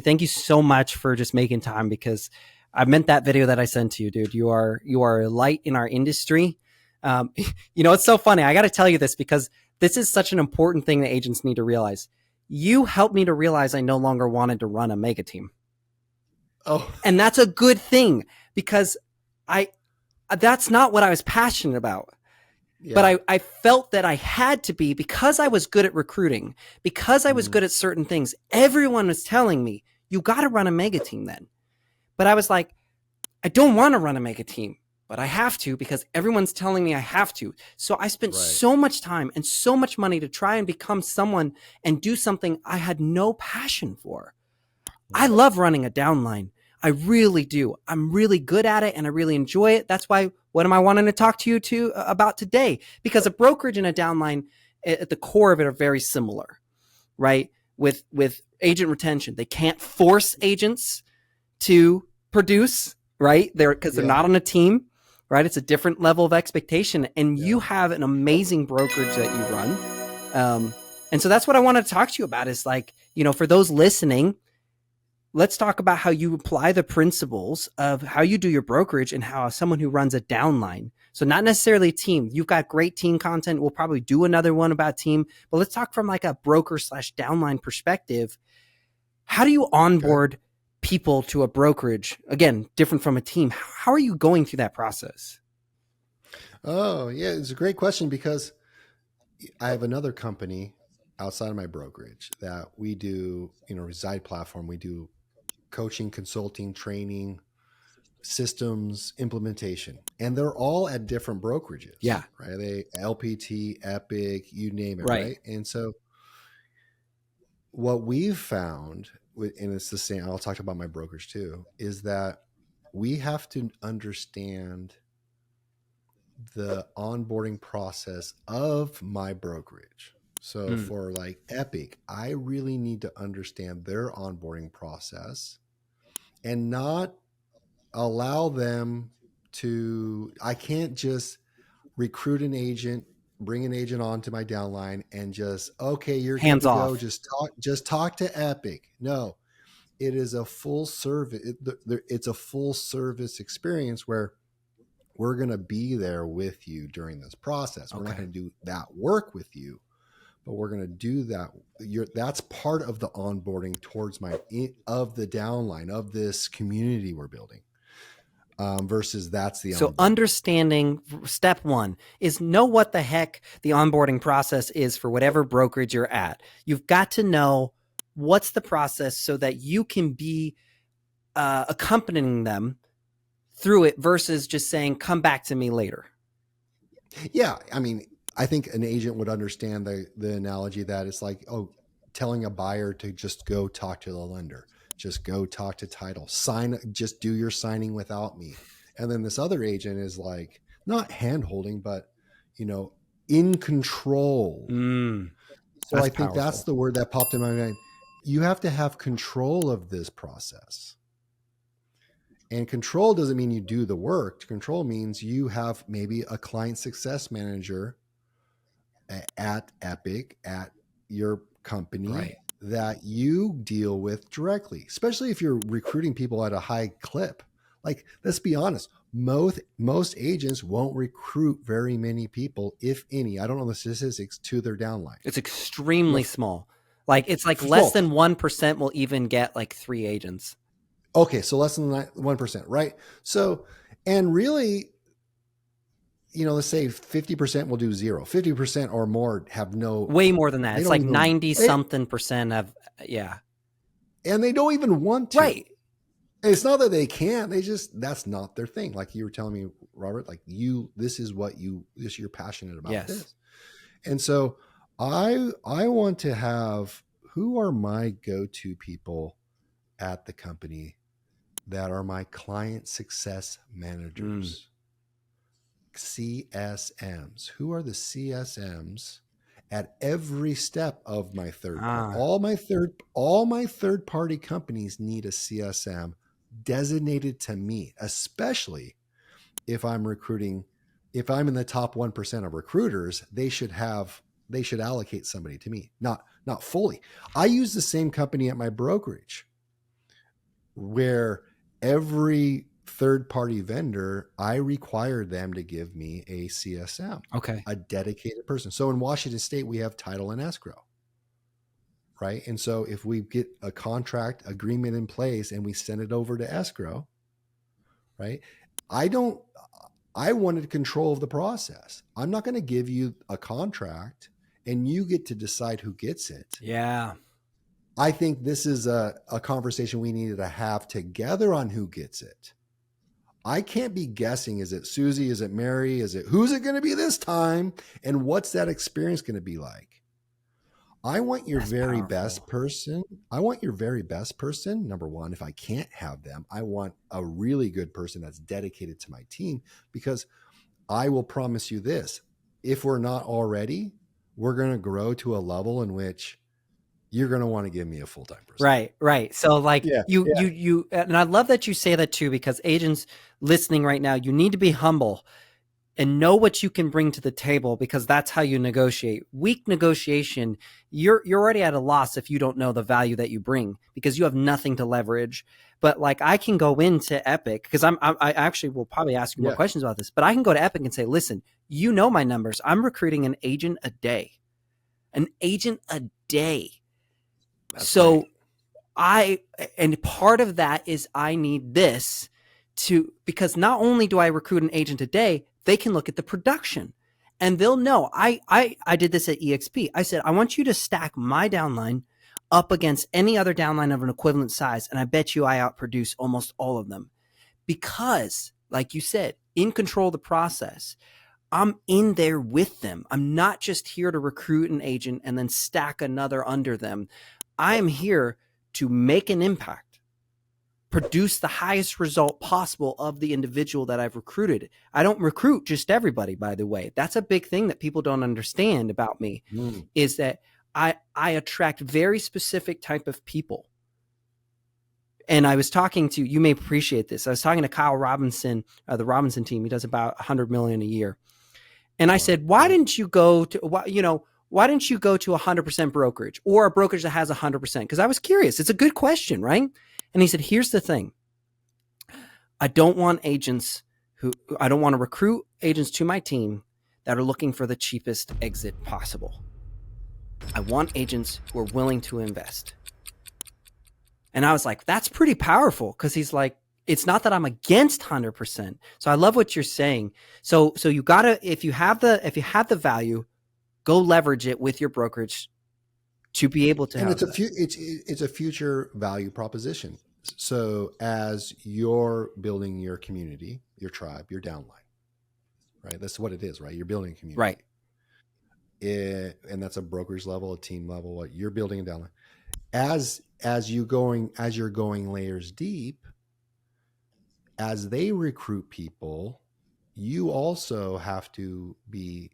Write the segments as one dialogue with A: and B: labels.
A: thank you so much for just making time, because I meant that video that I sent to you, dude. You are a light in our industry. It's so funny. I got to tell you this because this is such an important thing that agents need to realize. You helped me to realize I no longer wanted to run a mega team.
B: Oh,
A: and that's a good thing, because that's not what I was passionate about. Yeah. But I felt that I had to be, because I was good at recruiting, because I was good at certain things. Everyone was telling me, you got to run a mega team then. But I was like, I don't want to run a mega team, but I have to because everyone's telling me I have to. So I spent so much time and so much money to try and become someone and do something I had no passion for. I love running a downline. I really do. I'm really good at it and I really enjoy it. That's why, what am I wanting to talk to you about today? Because a brokerage and a downline at the core of it are very similar, right? With agent retention, they can't force agents to produce, right? They're not on a team, right? It's a different level of expectation. And you have an amazing brokerage that you run. And so that's what I want to talk to you about is like, for those listening, let's talk about how you apply the principles of how you do your brokerage and how someone who runs a downline. So not necessarily a team. You've got great team content. We'll probably do another one about team, but let's talk from like a broker / downline perspective. How do you onboard people to a brokerage? Again, different from a team. How are you going through that process?
B: Oh, yeah. It's a great question because I have another company outside of my brokerage that we do, Reside platform. We do coaching, consulting, training, systems, implementation, and they're all at different brokerages.
A: Yeah.
B: Right. They LPT, Epique, you name it. Right. And so what we've found, and it's the same, I'll talk about my brokerage too, is that we have to understand the onboarding process of my brokerage. So for like Epique, I really need to understand their onboarding process and not allow them to, I can't just recruit an agent, bring an agent onto my downline and just, okay, you're
A: hands off.
B: Go. Just talk to Epique. No, it is a full service. It's a full service experience where we're going to be there with you during this process. We're not going to do that work with you, but we're going to do that. That's part of the onboarding towards of the downline of this community we're building. Versus that's the
A: so understanding step one is know what the heck the onboarding process is for whatever brokerage you're at. You've got to know what's the process so that you can be accompanying them through it versus just saying, come back to me later.
B: Yeah. I mean, I think an agent would understand the analogy that it's like, telling a buyer to just go talk to the lender, just go talk to title, just do your signing without me. And then this other agent is like, not hand holding, but, in control. So I think that's the word that popped in my mind. You have to have control of this process. And control doesn't mean you do the work. Control means you have maybe a client success manager at Epique, at your company that you deal with directly, especially if you're recruiting people at a high clip. Like, let's be honest, most agents won't recruit very many people, if any. I don't know the statistics to their downline.
A: It's extremely small. Like it's like less than 1% will even get like 3 agents.
B: Okay, so less than 1%, right? So, and really, let's say 50% will do 0. 50% or more have no.
A: Way more than that. It's like 90-something% have,
B: And they don't even want to.
A: Right.
B: It's not that they can't. That's not their thing. Like you were telling me, Robert, like this is you're passionate about this. And so I want to have, who are my go-to people at the company that are my client success managers, CSMs. Who are the CSMs at every step of my third party? All my third party companies need a CSM designated to me, especially if I'm recruiting. If I'm in the top 1% of recruiters, they should allocate somebody to me, not fully. I use the same company at my brokerage. where every third-party vendor, I require them to give me a CSM,
A: Okay.
B: a dedicated person. So in Washington State, we have title and escrow, right? And so if we get a contract agreement in place and we send it over to escrow, right? I wanted control of the process. I'm not going to give you a contract and you get to decide who gets it.
A: Yeah.
B: I think this is a conversation we needed to have together on who gets it. I can't be guessing, is it Susie? Is it Mary? Who's it going to be this time? And what's that experience going to be like? I want your very best person. I want your very best person. Number one, if I can't have them, I want a really good person that's dedicated to my team, because I will promise you this. If we're not already, we're going to grow to a level in which you're going to want to give me a full-time person.
A: Right. So like you, and I love that you say that too, because agents listening right now, you need to be humble and know what you can bring to the table, because that's how you negotiate. Weak negotiation, you're already at a loss if you don't know the value that you bring, because you have nothing to leverage. But like, I can go into Epique, because I actually will probably ask you more questions about this, but I can go to Epique and say, listen, you know my numbers. I'm recruiting an agent a day. That's so right. And part of that is I need this because not only do I recruit an agent a day, they can look at the production and they'll know. I did this at EXP. I said, I want you to stack my downline up against any other downline of an equivalent size. And I bet you I outproduce almost all of them, because like you said, in control of the process, I'm in there with them. I'm not just here to recruit an agent and then stack another under them. I am here to make an impact, produce the highest result possible of the individual that I've recruited. I don't recruit just everybody, by the way. That's a big thing that people don't understand about me, is that I attract very specific type of people. And I was talking to, you may appreciate this, I was talking to Kyle Robinson, the Robinson team. He does about $100 million a year. And I said, why didn't you go to 100% brokerage, or a brokerage that has 100%? Because I was curious. It's a good question, right? And he said, here's the thing. I don't want to recruit agents to my team that are looking for the cheapest exit possible. I want agents who are willing to invest. And I was like, that's pretty powerful, because he's like, it's not that I'm against 100%. So I love what you're saying. So you gotta, if you have the value, go leverage it with your brokerage to be able to. And
B: it's a future value proposition. So as you're building your community, your tribe, your downline, right? That's what it is, right? You're building a community,
A: right?
B: And that's a brokerage level, a team level. What you're building a downline. As you're going layers deep, as they recruit people, you also have to be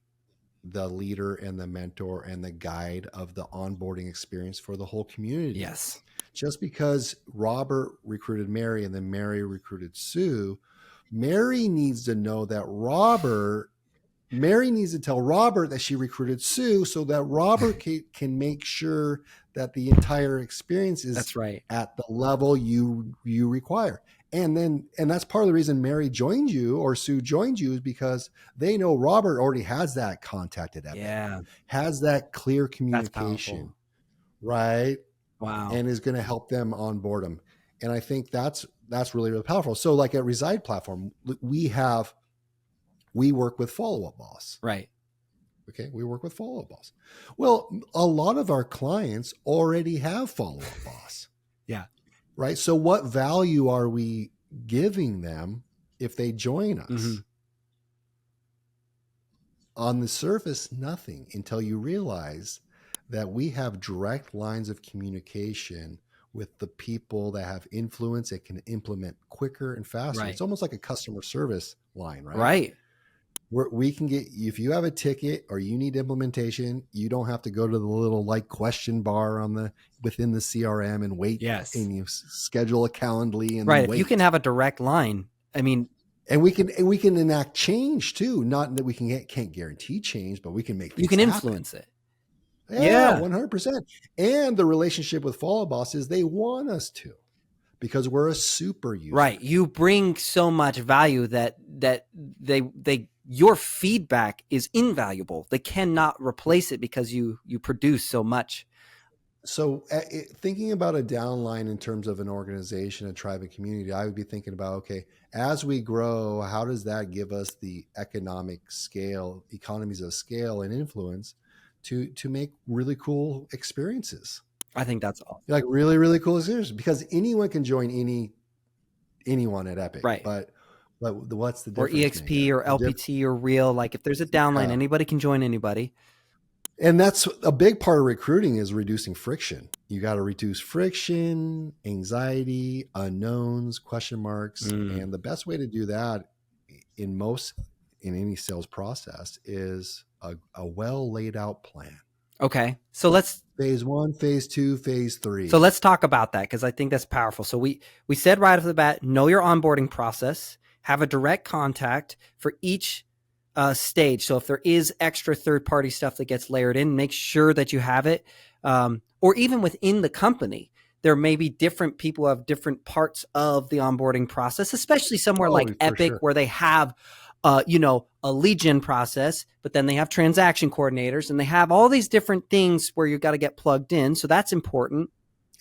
B: the leader and the mentor and the guide of the onboarding experience for the whole community.
A: Yes.
B: Just because Robert recruited Mary and then Mary recruited Sue, Mary needs to know that Mary needs to tell Robert that she recruited Sue, so that Robert can make sure that the entire experience is
A: that's right
B: at the level you require. And that's part of the reason Mary joined you or Sue joined you, is because they know Robert already has that contact at Epique, has that clear communication, right?
A: Wow.
B: And is going to help them onboard them. And I think that's really, really powerful. So like at Reside platform, we work with Follow Up Boss.
A: Right.
B: Okay. We work with Follow Up Boss. Well, a lot of our clients already have Follow Up Boss.
A: Yeah.
B: Right. So what value are we giving them if they join us? Mm-hmm. On the surface, nothing, until you realize that we have direct lines of communication with the people that have influence and can implement quicker and faster. Right. It's almost like a customer service line, right?
A: Right.
B: We can get, if you have a ticket or you need implementation, you don't have to go to the little question bar within the CRM and wait.
A: Yes.
B: And you schedule a Calendly and
A: right.
B: Wait.
A: If you can have a direct line, I mean,
B: and we can enact change too. Not that we can't guarantee change, but we can make things
A: you can
B: happen.
A: Influence it.
B: Yeah, 100%. And the relationship with Follow Boss is they want us to, because we're a super user.
A: Right. You bring so much value that your feedback is invaluable. They cannot replace it because you produce so much.
B: So thinking about a downline in terms of an organization, a tribe, and community, I would be thinking about, okay, as we grow, how does that give us the economic scale, economies of scale and influence to make really cool experiences?
A: I think that's awesome.
B: Like really, really cool experiences, because anyone can join anyone at Epique.
A: Right.
B: But what's the
A: Or
B: difference?
A: EXP or LPT or Real, like if there's a downline, anybody can join anybody.
B: And that's a big part of recruiting, is reducing friction. You got to reduce friction, anxiety, unknowns, question marks. And the best way to do that in any sales process is a well laid out plan.
A: Okay. So let's
B: phase 1, phase 2, phase 3.
A: So let's talk about that, because I think that's powerful. So we said right off the bat, know your onboarding process, have a direct contact for each stage. So if there is extra third-party stuff that gets layered in, make sure that you have it. Or even within the company, there may be different people who have different parts of the onboarding process, especially somewhere like Epique, where they have, a lead gen process, but then they have transaction coordinators and they have all these different things where you've got to get plugged in. So that's important.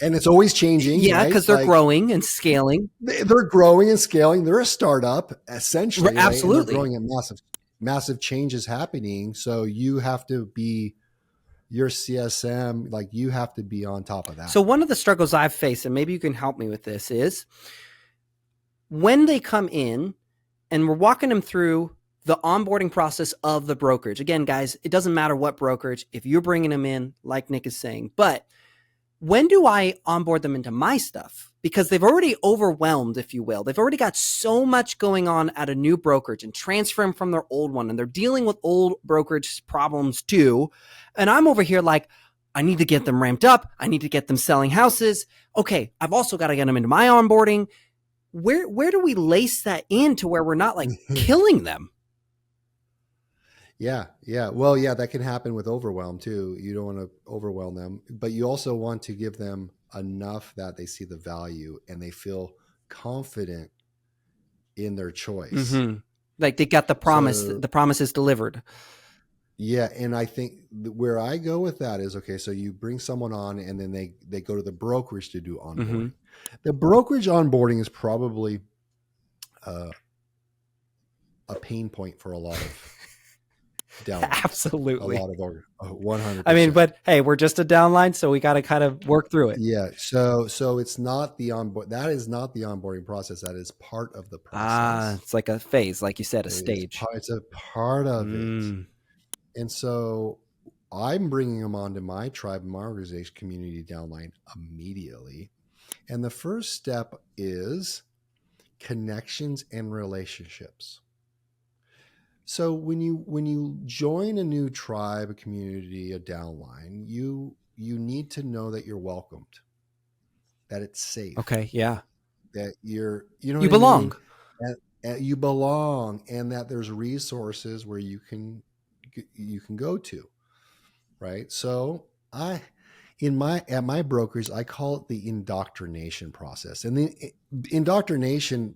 B: And it's always changing.
A: Yeah, because they're growing and scaling.
B: They're growing and scaling. They're a startup, essentially.
A: Absolutely.
B: Right? And they're growing at massive changes happening. So you have to be your CSM, like you have to be on top of that.
A: So one of the struggles I've faced, and maybe you can help me with this, is when they come in and we're walking them through the onboarding process of the brokerage. Again, guys, it doesn't matter what brokerage, if you're bringing them in, like Nick is saying, but when do I onboard them into my stuff? Because they've already overwhelmed, if you will. They've already got so much going on at a new brokerage and transfer them from their old one. And they're dealing with old brokerage problems too. And I'm over here like, I need to get them ramped up. I need to get them selling houses. Okay, I've also got to get them into my onboarding. Where do we lace that in to where we're not like killing them?
B: Yeah. Well, yeah, that can happen with overwhelm too. You don't want to overwhelm them, but you also want to give them enough that they see the value and they feel confident in their choice.
A: Like they got the promise. The promise is delivered.
B: Yeah. And I think where I go with that is, okay, so you bring someone on and then they go to the brokerage to do onboarding. The brokerage onboarding is probably a pain point for a lot of downlines.
A: Absolutely.
B: A lot of 100%.
A: I mean, but hey, we're just a downline, so we got to kind of work through it.
B: Yeah. So it's not the onboard. That is not the onboarding process. That is part of the process.
A: It's like a phase, like you said, a stage.
B: It's a part of it. And so I'm bringing them onto my tribe, my organization, community downline immediately. And the first step is connections and relationships. So when you join a new tribe, a community, a downline, you need to know that you're welcomed, that it's safe.
A: Okay, yeah.
B: That you
A: belong.
B: And you belong, and that there's resources where you can go to, right? So at my brokerage, I call it the indoctrination process. And the indoctrination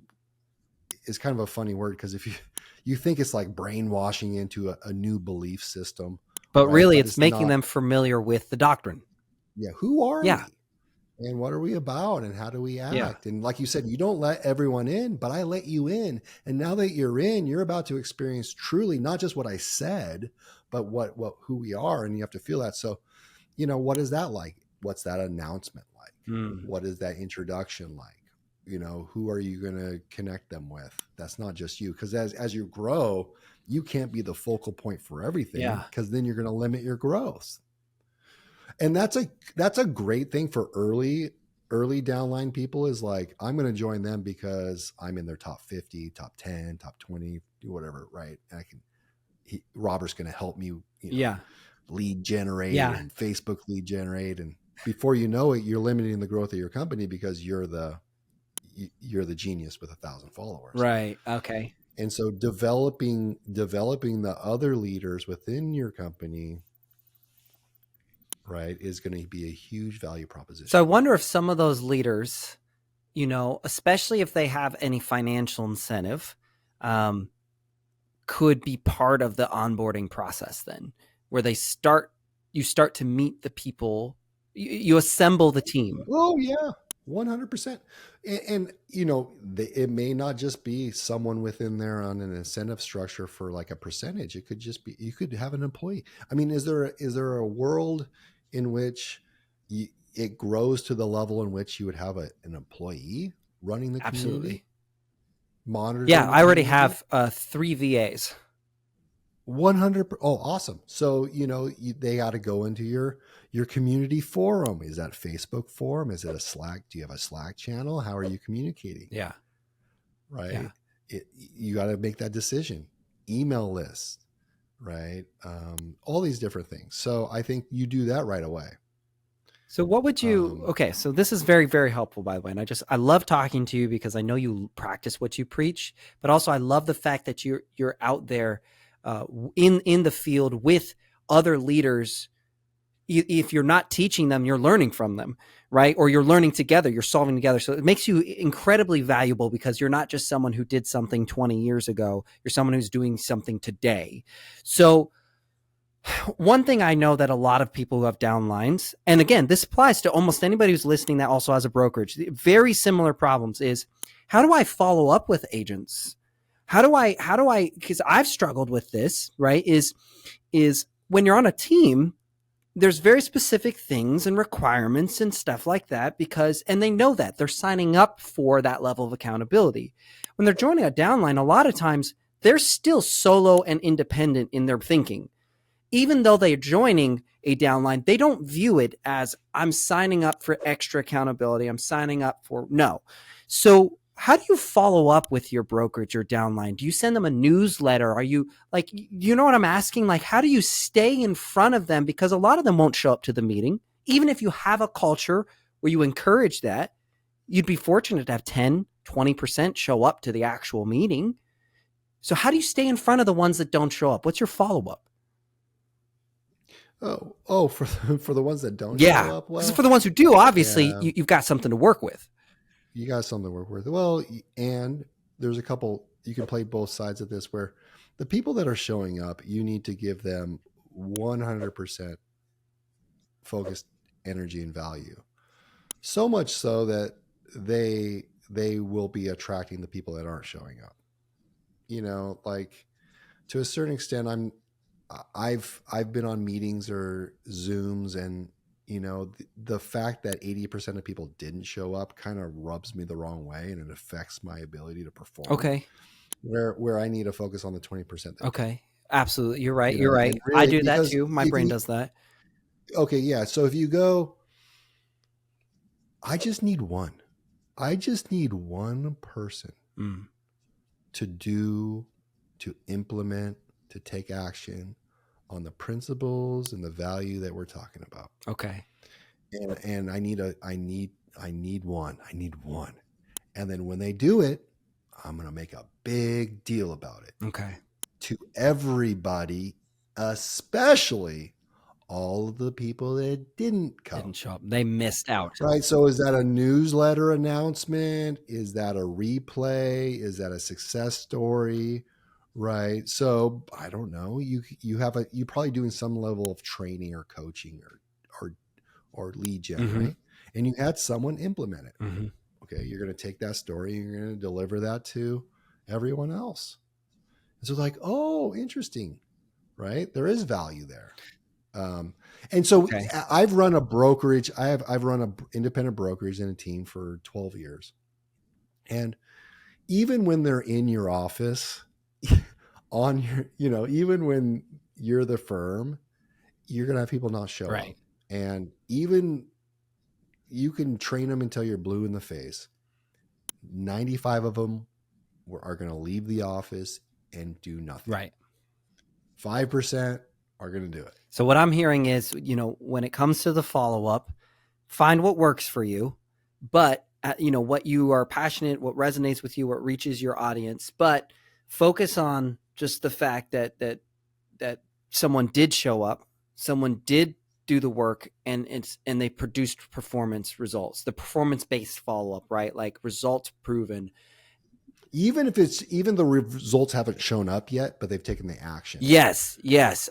B: is kind of a funny word, because if you think it's like brainwashing into a new belief system.
A: But right? Really, it's making them familiar with the doctrine.
B: Yeah. Who are we? And what are we about? And how do we act? Yeah. And like you said, you don't let everyone in, but I let you in. And now that you're in, you're about to experience truly not just what I said, but who we are. And you have to feel that. So, what is that like? What's that announcement like? What is that introduction like? Who are you going to connect them with? That's not just you. Because as you grow, you can't be the focal point for everything, because then you're going to limit your growth. And that's a great thing for early downline people, is like, I'm going to join them because I'm in their top 50, top 10, top 20, whatever. Right. And Robert's going to help me, lead generate and Facebook lead generate. And before you know it, you're limiting the growth of your company because you're the genius with 1,000 followers.
A: Right. Okay.
B: And so developing the other leaders within your company, right, is going to be a huge value proposition.
A: So I wonder if some of those leaders especially if they have any financial incentive, could be part of the onboarding process then, where you start to meet the people, you assemble the team.
B: Oh yeah, 100%. And it may not just be someone within there on an incentive structure for like a percentage. It could just be, you could have an employee. I mean, is there a world in which it grows to the level in which you would have an employee running the community?
A: Absolutely.
B: Monitoring
A: Yeah,
B: the
A: I already
B: community?
A: have 3 VAs.
B: 100. Oh, awesome. So, they got to go into your community forum. Is that Facebook forum? Is it a Slack? Do you have a Slack channel? How are you communicating?
A: Yeah.
B: Right.
A: Yeah.
B: You got to make that decision. Email list, right? All these different things. So I think you do that right away.
A: So what would you, okay, so this is very, very helpful, by the way. And I love talking to you because I know you practice what you preach, but also I love the fact that you're out there in the field with other leaders. If you're not teaching them, you're learning from them, right? Or you're learning together, you're solving together. So it makes you incredibly valuable because you're not just someone who did something 20 years ago. You're someone who's doing something today. So one thing I know that a lot of people who have downlines, and again, this applies to almost anybody who's listening that also has a brokerage, very similar problems is, how do I follow up with agents? How do I, because I've struggled with this, right? Is when you're on a team, there's very specific things and requirements and stuff like that and they know that they're signing up for that level of accountability. When they're joining a downline, a lot of times they're still solo and independent in their thinking. Even though they're joining a downline, they don't view it as I'm signing up for extra accountability. I'm signing up for no. So how do you follow up with your brokerage or downline? Do you send them a newsletter? Are you like, you know what I'm asking? Like, how do you stay in front of them? Because a lot of them won't show up to the meeting. Even if you have a culture where you encourage that, you'd be fortunate to have 10, 20% show up to the actual meeting. So how do you stay in front of the ones that don't show up? What's your follow-up?
B: For the ones that don't show up, well,
A: for the ones who do, obviously, you've got something to work with.
B: You got something to work with. Well, and there's a couple, you can play both sides of this, where the people that are showing up, you need to give them 100% focused energy and value. So much so that they will be attracting the people that aren't showing up. Like to a certain extent, I've been on meetings or Zooms, and the fact that 80% of people didn't show up kind of rubs me the wrong way, and it affects my ability to perform.
A: Okay.
B: Where I need to focus on the 20%.
A: Okay. Absolutely. You're right. You're right. Really, I do that too. My brain does that.
B: Okay. Yeah. So if you go, I just need one person to implement, to take action on the principles and the value that we're talking about.
A: Okay.
B: And I need one. And then when they do it, I'm going to make a big deal about it.
A: Okay.
B: To everybody, especially all of the people that didn't
A: show up. They missed out.
B: Right. So is that a newsletter announcement? Is that a replay? Is that a success story? Right. So I don't know. You're probably doing some level of training or coaching or lead gen, right? And you had someone implement it. Okay. You're going to take that story and you're going to deliver that to everyone else. And so like, oh, interesting. Right. There is value there. And so I've run a brokerage. I've run an independent brokerage in a team for 12 years. And even when they're in your office even when you're the firm, you're going to have people not show up. And even you can train them until you're blue in the face. 95 of them are going to leave the office and do nothing.
A: Right.
B: 5% are going to do it.
A: So what I'm hearing is, when it comes to the follow-up, find what works for you, but what you are passionate, what resonates with you, what reaches your audience, but focus on just the fact that someone did show up, someone did do the work and they produced performance results, the performance-based follow-up, right? Like results proven.
B: Even the results haven't shown up yet, but they've taken the action.
A: Yes.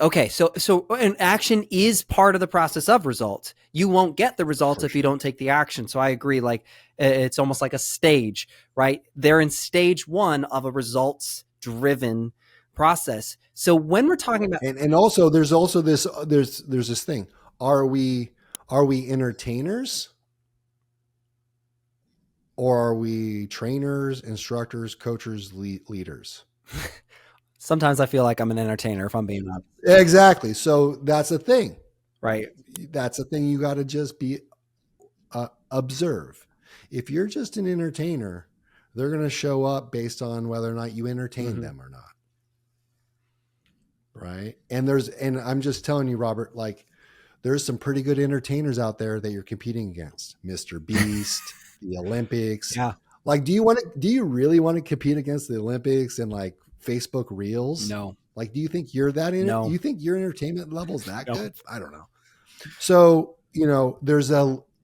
A: Okay. So an action is part of the process of results. You won't get the results if you don't take the action. So I agree. Like it's almost like a stage, right? They're in stage 1 of a results driven process. So when we're talking about,
B: and also there's this thing. Are we entertainers? Or are we trainers, instructors, coaches, leaders?
A: Sometimes I feel like I'm an entertainer, if I'm being honest.
B: Exactly. So that's a thing,
A: right?
B: That's a thing you got to just be observe. If you're just an entertainer, they're going to show up based on whether or not you entertain them or not. Right. And I'm just telling you, Robert, like there's some pretty good entertainers out there that you're competing against. Mr. Beast, the Olympics.
A: Yeah.
B: Like, do you really want to compete against the Olympics and like Facebook Reels?
A: No.
B: Like, do you think you're that
A: No.
B: Do you think your entertainment level is that
A: No.
B: good? I don't know. So,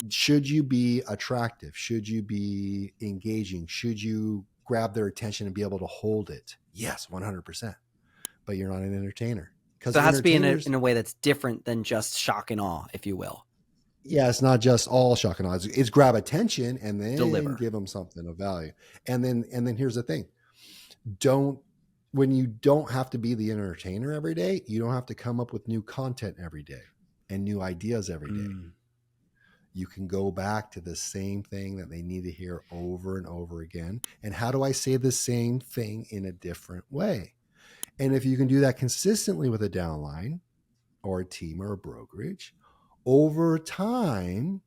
B: should you be attractive? Should you be engaging? Should you grab their attention and be able to hold it? Yes, 100%. But you're not an entertainer.
A: So it has to be in a way that's different than just shock and awe, if you will.
B: Yeah, it's not just all shock and awe. It's grab attention and then
A: deliver.
B: Give them something of value. And then here's the thing. When you don't have to be the entertainer every day, you don't have to come up with new content every day and new ideas every day. You can go back to the same thing that they need to hear over and over again. And how do I say the same thing in a different way? And if you can do that consistently with a downline or a team or a brokerage, over time,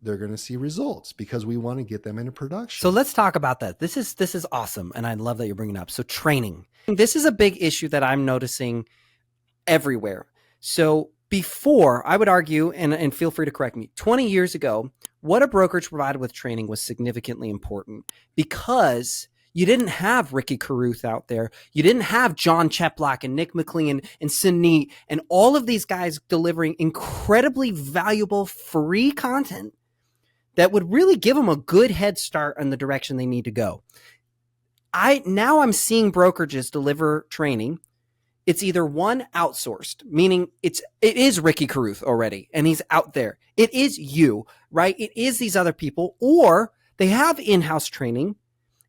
B: they're going to see results because we want to get them into production.
A: So let's talk about that. This is awesome. And I love that you're bringing it up. So training. This is a big issue that I'm noticing everywhere. So before, I would argue, and feel free to correct me, 20 years ago, what a brokerage provided with training was significantly important because you didn't have Ricky Carruth out there. You didn't have John Cheplack and Nick McLean and Sunit and all of these guys delivering incredibly valuable free content that would really give them a good head start on the direction they need to go. Now I'm seeing brokerages deliver training. It's either one, outsourced, meaning it is Ricky Carruth already, and he's out there. It is you, right? It is these other people, or they have in-house training,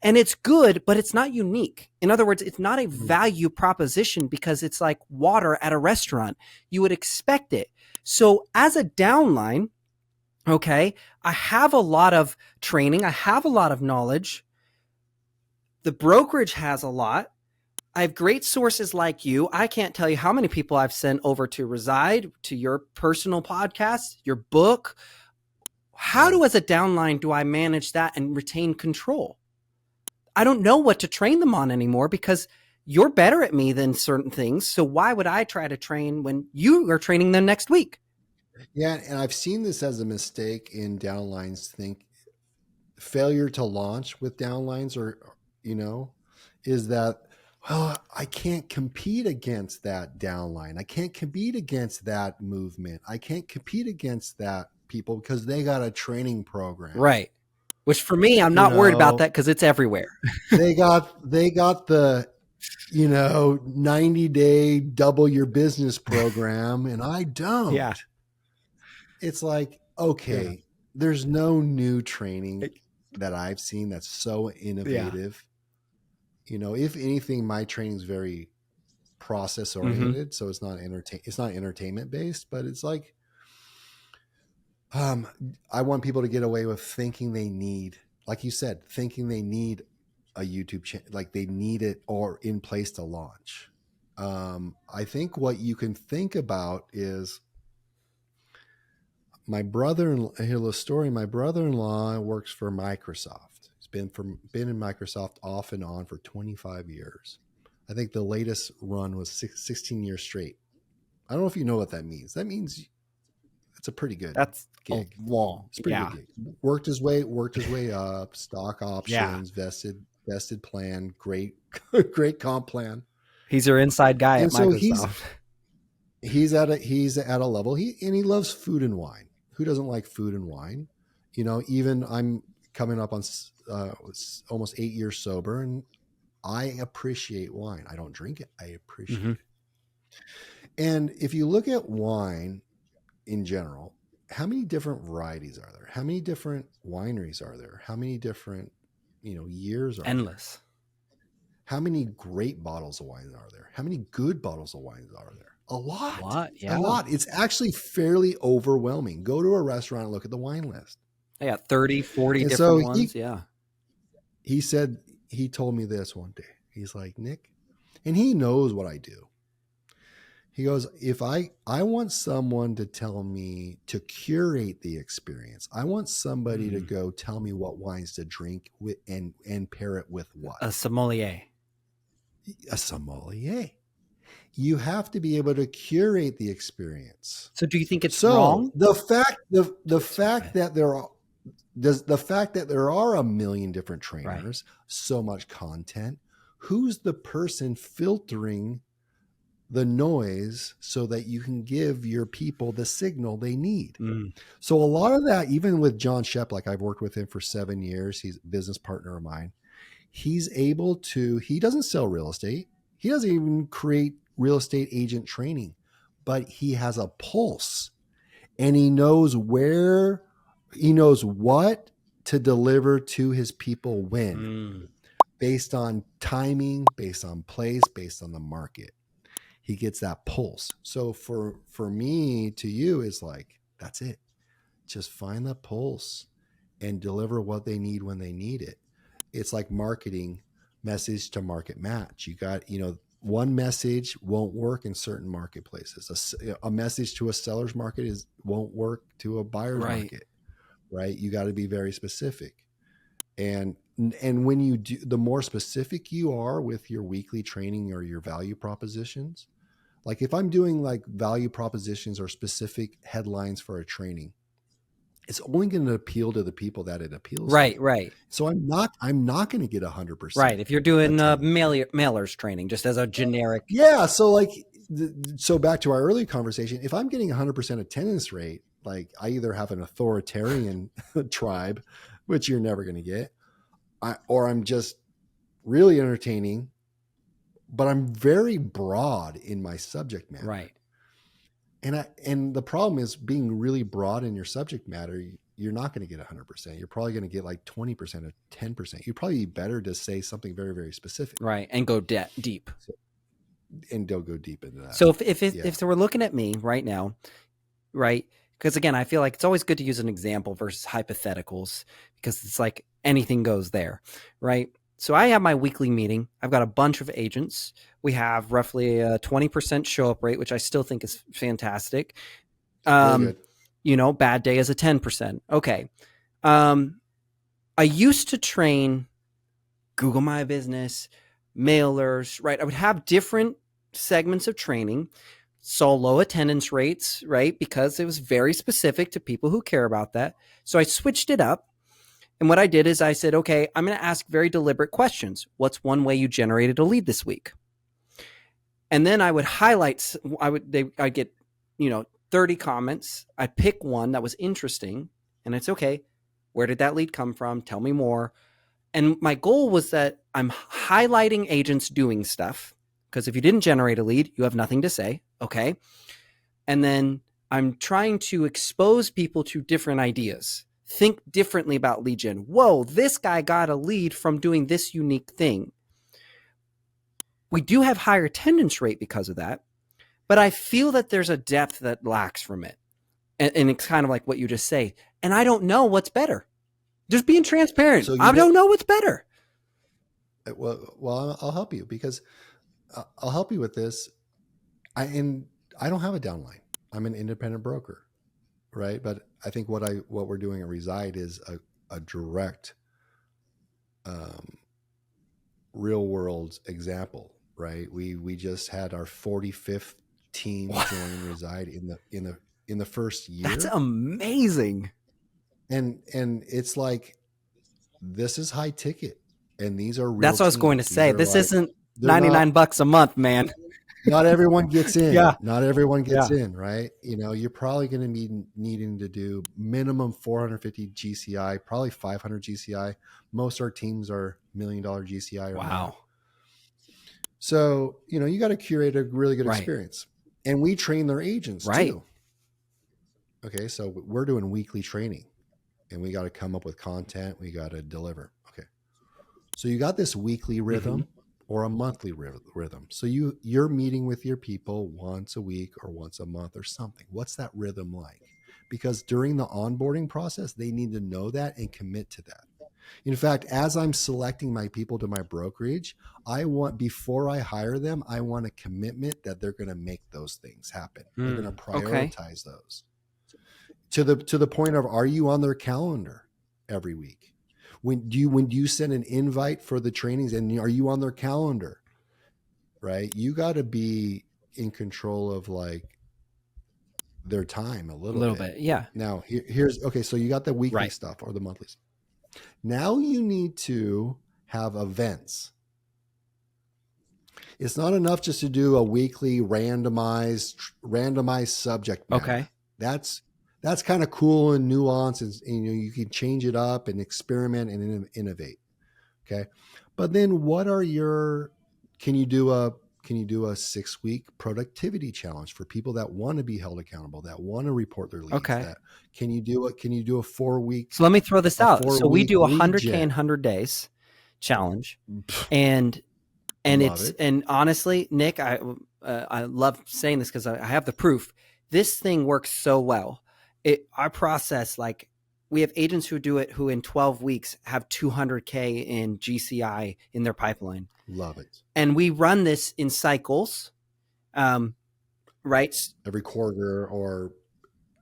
A: and it's good, but it's not unique. In other words, it's not a value proposition because it's like water at a restaurant. You would expect it. So as a downline, okay, I have a lot of training. I have a lot of knowledge. The brokerage has a lot. I have great sources like you. I can't tell you how many people I've sent over to Reside, to your personal podcast, your book. As a downline, do I manage that and retain control? I don't know what to train them on anymore because you're better at me than certain things. So why would I try to train when you are training them next week?
B: Yeah. And I've seen this as a mistake in downlines. Failure to launch with downlines is that, well, I can't compete against that downline. I can't compete against that movement. I can't compete against that people because they got a training program.
A: Right. Which for me, I'm not worried about that because it's everywhere.
B: they got the 90-day double your business program, and I don't.
A: Yeah.
B: It's like, okay, there's no new training that I've seen that's so innovative. Yeah. If anything, my training is very process oriented, so it's not entertainment based, but it's like, I want people to get away with thinking they need, like you said, a YouTube channel, like they need it or in place to launch. I think what you can think about is my brother-in-law works for Microsoft. He's been in Microsoft off and on for 25 years. I think the latest run was 16 years straight. I don't know if you know what that means. That means it's a pretty good gig.
A: Long.
B: It's pretty good gig. Worked his way up, stock options, vested plan, great comp plan.
A: He's your inside guy at Microsoft.
B: he's at a level, he loves food and wine. Who doesn't like food and wine? Even I'm coming up on almost 8 years sober, and I appreciate wine. I don't drink it. I appreciate it. And if you look at wine in general, how many different varieties are there? How many different wineries are there? How many different, years are
A: Endless.
B: there? How many great bottles of wine are there? How many good bottles of wine are there? A lot.
A: Yeah.
B: A lot. It's actually fairly overwhelming. Go to a restaurant and look at the wine list.
A: I got 30, 40
B: And
A: different
B: so
A: ones. Yeah.
B: He told me this one day. He's like, Nick, and he knows what I do. He goes, if I want someone to tell me to curate the experience, I want somebody to go tell me what wines to drink with and pair it with what?
A: A sommelier.
B: A sommelier. You have to be able to curate the experience.
A: So do you think it's wrong?
B: The fact that there are a million different trainers, so much content, who's the person filtering the noise so that you can give your people the signal they need? So a lot of that, even with John Shep, like I've worked with him for 7 years, he's a business partner of mine. He doesn't sell real estate. He doesn't even create real estate agent training, but he has a pulse, and he knows what to deliver to his people when, based on timing, based on place, based on the market. He gets that pulse. So for me to you is like, that's it. Just find the pulse and deliver what they need when they need it. It's like marketing, message to market match. You got, one message won't work in certain marketplaces. A message to a seller's market won't work to a buyer's market, right? You got to be very specific. And when you do, the more specific you are with your weekly training or your value propositions, like if I'm doing like value propositions or specific headlines for a training, it's only going to appeal to the people that it appeals to.
A: Right.
B: So I'm not going to get 100%.
A: Right. If you're doing mailers training, just as a generic.
B: Yeah. So back to our early conversation, if I'm getting 100% attendance rate, like I either have an authoritarian tribe, which you're never going to get, or I'm just really entertaining, but I'm very broad in my subject matter.
A: Right.
B: And the problem is being really broad in your subject matter, you're not going to get 100%. You're probably going to get like 20% or 10%. You'd probably be better to say something very, very specific.
A: Right. And go deep.
B: And don't go deep into that.
A: So if we're looking at me right now, right? Because again, I feel like it's always good to use an example versus hypotheticals, because it's like anything goes there, right? So I have my weekly meeting. I've got a bunch of agents. We have roughly a 20% show up rate, which I still think is fantastic. Bad day is a 10%. Okay. I used to train Google My Business, mailers, right? I would have different segments of training, saw low attendance rates, right? Because it was very specific to people who care about that. So I switched it up. And what I did is I said, okay, I'm going to ask very deliberate questions. What's one way you generated a lead this week? And then I would highlight, I'd get, 30 comments. I pick one that was interesting, and it's okay. Where did that lead come from? Tell me more. And my goal was that I'm highlighting agents doing stuff, because if you didn't generate a lead, you have nothing to say. Okay. And then I'm trying to expose people to different ideas. Think differently about lead gen. Whoa, this guy got a lead from doing this unique thing. We do have higher attendance rate because of that, but I feel that there's a depth that lacks from it. And it's kind of like what you just say. And I don't know what's better. Just being transparent. I don't know what's better.
B: Well, I'll help you, because I'll help you with this. I don't have a downline. I'm an independent broker. Right. But I think what we're doing at Reside is a direct, real world example. Right. We just had our 45th team join Reside in the first year.
A: That's amazing.
B: And it's like, this is high ticket, and these are real.
A: That's what I was going to say. This isn't $99 a month, man.
B: not everyone gets in.
A: Yeah.
B: Not everyone gets in, right? You know, you're probably going to be needing to do minimum 450 GCI, probably 500 GCI. Most of our teams are $1 million GCI or more. So, you know, you got to curate a really good experience. And we train their agents too. Okay. So we're doing weekly training and we got to come up with content. We got to deliver. Okay. So you got this weekly rhythm or a monthly rhythm. So you're meeting with your people once a week or once a month or something. What's that rhythm like? Because during the onboarding process, they need to know that and commit to that. In fact, as I'm selecting my people to my brokerage, before I hire them, I want a commitment that they're going to make those things happen. They're going to prioritize those to the point of, are you on their calendar every week? When do you send an invite for the trainings and are you on their calendar? Right? You got to be in control of like their time a little bit.
A: Yeah.
B: Now here's okay. So you got the weekly stuff or the monthly stuff. Now you need to have events. It's not enough just to do a weekly randomized subject matter.
A: Okay.
B: That's kind of cool and nuanced, and you know, you can change it up and experiment and innovate. Okay. But then can you do a 6-week productivity challenge for people that want to be held accountable, that want to report their leads?
A: Okay.
B: Can you do a 4-week?
A: So let me throw this out. So we do 100K in 100 days challenge, and honestly, Nick, I love saying this because I have the proof. This thing works so well. Our process, like we have agents who do it who in 12 weeks have 200K in GCI in their pipeline.
B: Love it.
A: And we run this in cycles, right?
B: Every quarter or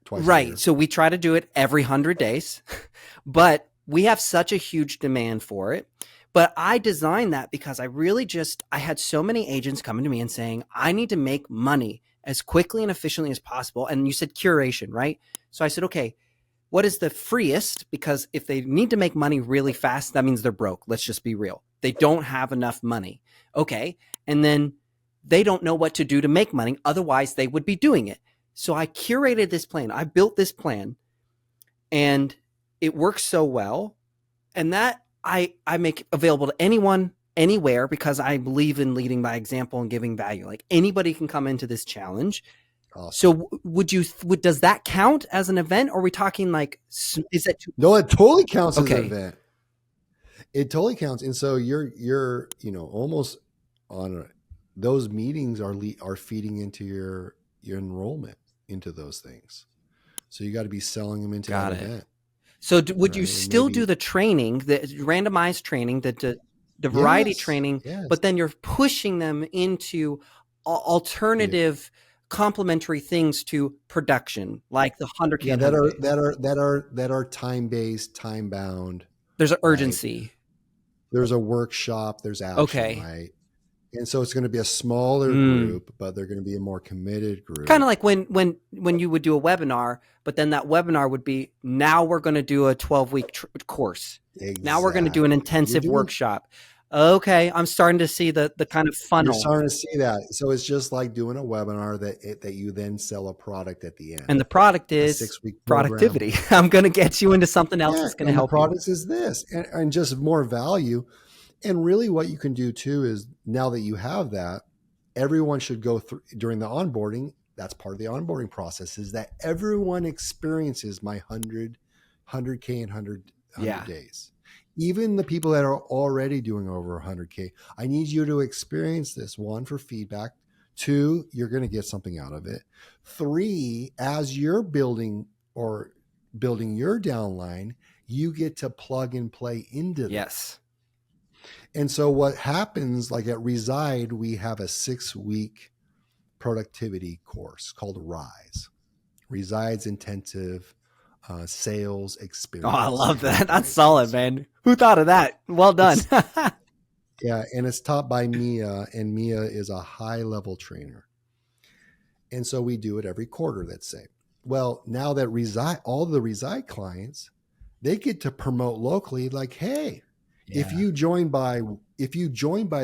B: twice a year.
A: So we try to do it every 100 days, but we have such a huge demand for it. But I designed that because I had so many agents coming to me and saying, I need to make money as quickly and efficiently as possible. And you said curation, right? So I said, okay, what is the freest? Because if they need to make money really fast, that means they're broke. Let's just be real. They don't have enough money. Okay. And then they don't know what to do to make money. Otherwise they would be doing it. So I curated this plan. I built this plan and it works so well. And that I make available to anyone, anywhere, because I believe in leading by example and giving value. Like anybody can come into this challenge. Awesome. So does that count as an event? Or are we talking like, is that
B: No, it totally counts as an event. It totally counts. And so you're, you know, almost on those meetings are feeding into your enrollment into those things. So you got to be selling them into that event.
A: So would you still do the training, the randomized training, the variety training, but then you're pushing them into alternative complementary things to production, like the 100K
B: that are time-based, time-bound.
A: There's an urgency.
B: Right? There's a workshop, there's action, right? And so it's going to be a smaller group, but they're going to be a more committed group.
A: Kind of like when you would do a webinar, but then that webinar would be, now we're going to do a 12-week course. Exactly. Now we're going to do an intensive workshop. Okay, I'm starting to see the kind of funnel.
B: You're starting to see that. So it's just like doing a webinar that you then sell a product at the end.
A: And the product is
B: 6-week
A: productivity. I'm going to get you into something else that's going to help
B: you. The product is this and just more value. And really what you can do too is, now that you have that, everyone should go through during the onboarding. That's part of the onboarding process, is that everyone experiences my 100K and 100 days. Even the people that are already doing over 100K, I need you to experience this. 1, for feedback. 2, you're going to get something out of it. 3, as you're building your downline, you get to plug and play into that.
A: Yes.
B: And so what happens, like at Reside, we have a 6-week productivity course called Rise. Reside's intensive sales experience.
A: Oh, I love that. That's solid, man. Who thought of that? Well done.
B: Yeah. And it's taught by Mia, and Mia is a high-level trainer. And so we do it every quarter, let's say. Well, now that all the Reside clients, they get to promote locally, like, hey, if you join by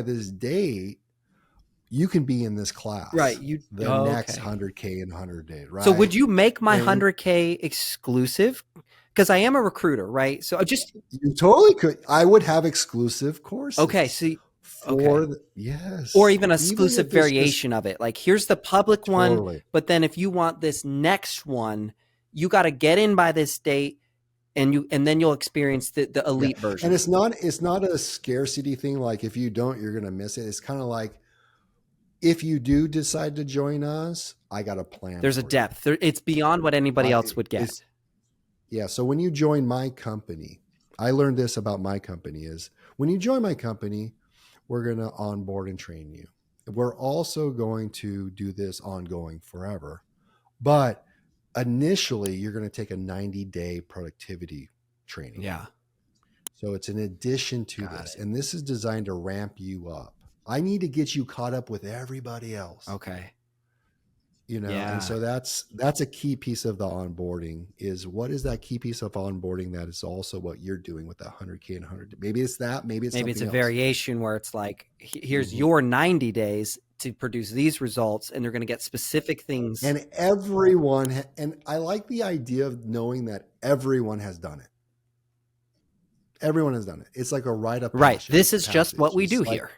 B: this date, you can be in this class,
A: Right.
B: next
A: Okay.
B: 100K in 100 days, right?
A: So would you make my
B: And
A: 100K exclusive? Because I am a recruiter, right? So
B: you totally could. I would have exclusive
A: okay.
B: courses
A: So,
B: for
A: or
B: yes,
A: even a
B: even
A: exclusive
B: if it's just
A: variation of it. Like here's the public one,
B: totally.
A: but then if you want this next one, you got to get in by this date, and then you'll experience the
B: Yeah.
A: elite version.
B: And it's not a scarcity thing. Like if you don't, you're going to miss it. It's kind of like, if you do decide to join us, I got a plan.
A: There's a depth. It's beyond what anybody else would get.
B: Yeah. So when you join my company, I learned this about my company is when you join my company, we're going to onboard and train you. We're also going to do this ongoing forever. But initially, you're going to take a 90-day productivity training.
A: Yeah.
B: So it's an addition to this. And this is designed to ramp you up. I need to get you caught up with everybody else.
A: Okay.
B: And so that's a key piece of the onboarding is what is that key piece of onboarding that is also what you're doing with that 100K and 100. Maybe it's that, maybe it's a
A: else. Variation where it's like, here's your 90 days to produce these results, and they're going to get specific things.
B: And everyone, and I like the idea of knowing that everyone has done it. Everyone has done it. It's like a rite of passage.
A: Right. This is just what we do here.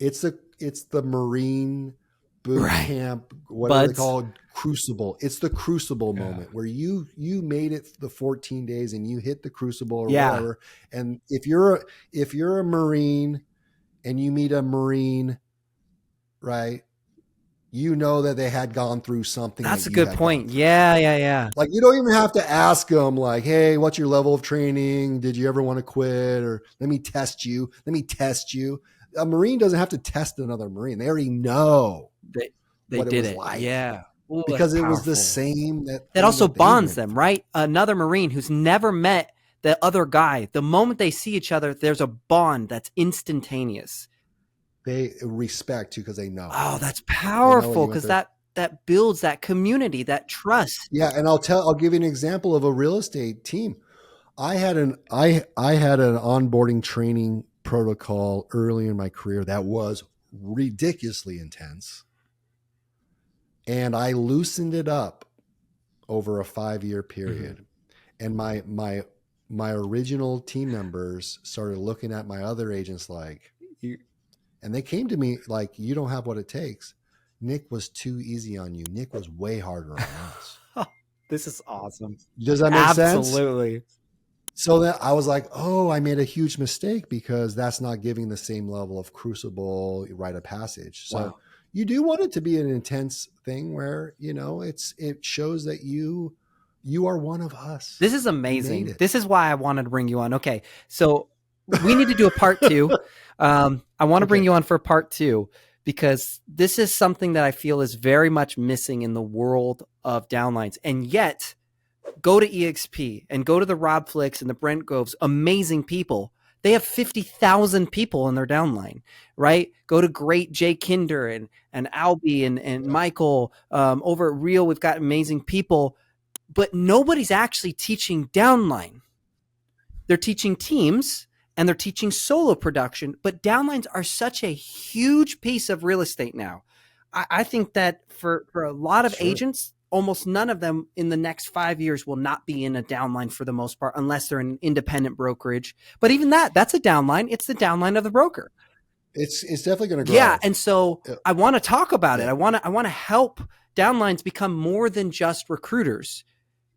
B: It's the Marine boot camp, what they call crucible. It's the crucible moment where you made it the 14 days and you hit the crucible or whatever. And if you're a Marine and you meet a Marine, right, you know that they had gone through something.
A: That's a good point. Yeah.
B: Like you don't even have to ask them like, hey, what's your level of training? Did you ever want to quit? Or let me test you. A Marine doesn't have to test another Marine. They already know
A: they
B: what
A: did
B: it was
A: it.
B: like.
A: Yeah. Ooh,
B: because it was the same.
A: That also bonds them, right? Another Marine who's never met the other guy, the moment they see each other, there's a bond that's instantaneous.
B: They respect you because they know.
A: Oh, that's powerful because that builds that community, that trust.
B: Yeah. And I'll give you an example of a real estate team. I had an onboarding training protocol early in my career that was ridiculously intense. And I loosened it up over a 5-year period. And my original team members started looking at my other agents like, and they came to me like, you don't have what it takes. Nick was too easy on you. Nick was way harder on us.
A: This is awesome.
B: Does that make sense?
A: Absolutely.
B: So that I was like, oh, I made a huge mistake because that's not giving the same level of crucible rite of passage. So you do want it to be an intense thing where, it shows that you are one of us.
A: This is amazing. This is why I wanted to bring you on. Okay. So we need to do a part 2. I want to bring you on for part 2 because this is something that I feel is very much missing in the world of downlines. And yet, go to EXP and go to the Rob Flicks and the Brent Goves, amazing people. They have 50,000 people in their downline, right? Go to great Jay Kinder and Albie and Michael over at Real. We've got amazing people, but nobody's actually teaching downline. They're teaching teams and they're teaching solo production, but downlines are such a huge piece of real estate now. I think that for a lot of agents, almost none of them in the next 5 years will not be in a downline for the most part, unless they're an independent brokerage. But even that's a downline. It's the downline of the broker.
B: It's definitely going to grow.
A: Yeah. And so I want to talk about it. I want to help downlines become more than just recruiters,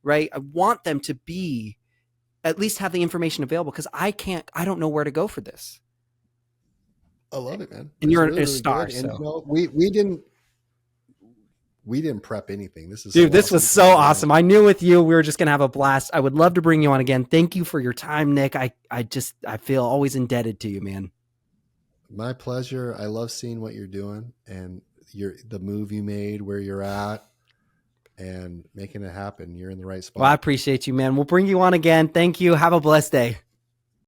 A: right? I want them to be, at least have the information available because I don't know where to go for this.
B: I love it, man.
A: And you're a star.
B: So.
A: And
B: we didn't prep anything. This
A: was so awesome. I knew with you, we were just going to have a blast. I would love to bring you on again. Thank you for your time, Nick. I feel always indebted to you, man.
B: My pleasure. I love seeing what you're doing and the move you made, where you're at and making it happen. You're in the right spot.
A: Well, I appreciate you, man. We'll bring you on again. Thank you. Have a blessed day.